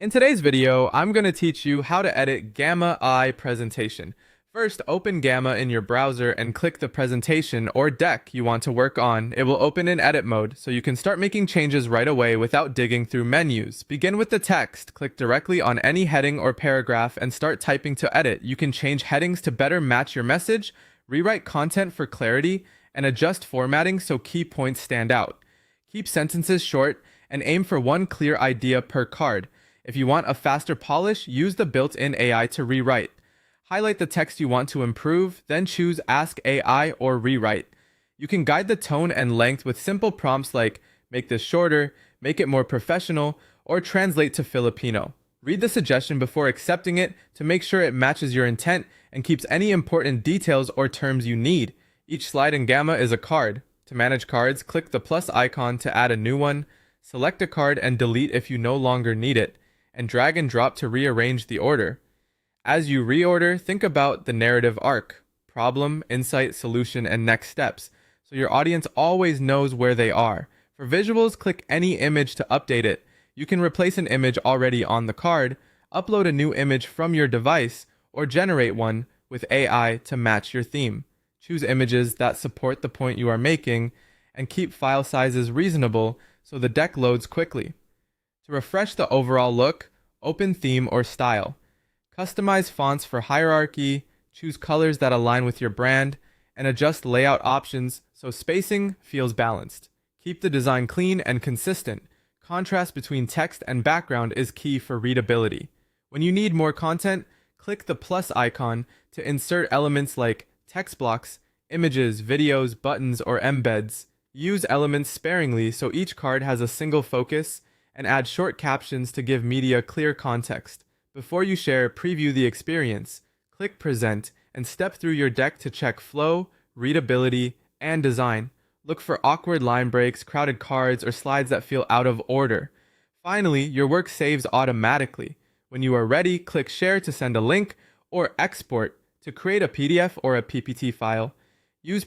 In today's video, I'm going to teach you how to edit Gamma Eye presentation. First, open Gamma in your browser and click the presentation or deck you want to work on. It will open in edit mode, so you can start making changes right away without digging through menus. Begin with the text, click directly on any heading or paragraph and start typing to edit. You can change headings to better match your message, rewrite content for clarity, and adjust formatting so key points stand out. Keep sentences short and aim for one clear idea per card. If you want a faster polish, use the built-in AI to rewrite. Highlight the text you want to improve, then choose Ask AI or Rewrite. You can guide the tone and length with simple prompts like make this shorter, make it more professional, or translate to Filipino. Read the suggestion before accepting it to make sure it matches your intent and keeps any important details or terms you need. Each slide in Gamma is a card. To manage cards, click the plus icon to add a new one, select a card and delete if you no longer need it, and drag and drop to rearrange the order. As you reorder, think about the narrative arc, problem, insight, solution, and next steps, so your audience always knows where they are. For visuals, click any image to update it. You can replace an image already on the card, upload a new image from your device, or generate one with AI to match your theme. Choose images that support the point you are making, and keep file sizes reasonable so the deck loads quickly. To refresh the overall look, open Theme or Style. Customize fonts for hierarchy, choose colors that align with your brand, and adjust layout options so spacing feels balanced. Keep the design clean and consistent. Contrast between text and background is key for readability. When you need more content, click the plus icon to insert elements like text blocks, images, videos, buttons, or embeds. Use elements sparingly so each card has a single focus, and add short captions to give media clear context. Before you share, preview the experience. Click Present and step through your deck to check flow, readability, and design. Look for awkward line breaks, crowded cards, or slides that feel out of order. Finally, your work saves automatically. When you are ready, click Share to send a link or Export to create a PDF or a PPT file. Use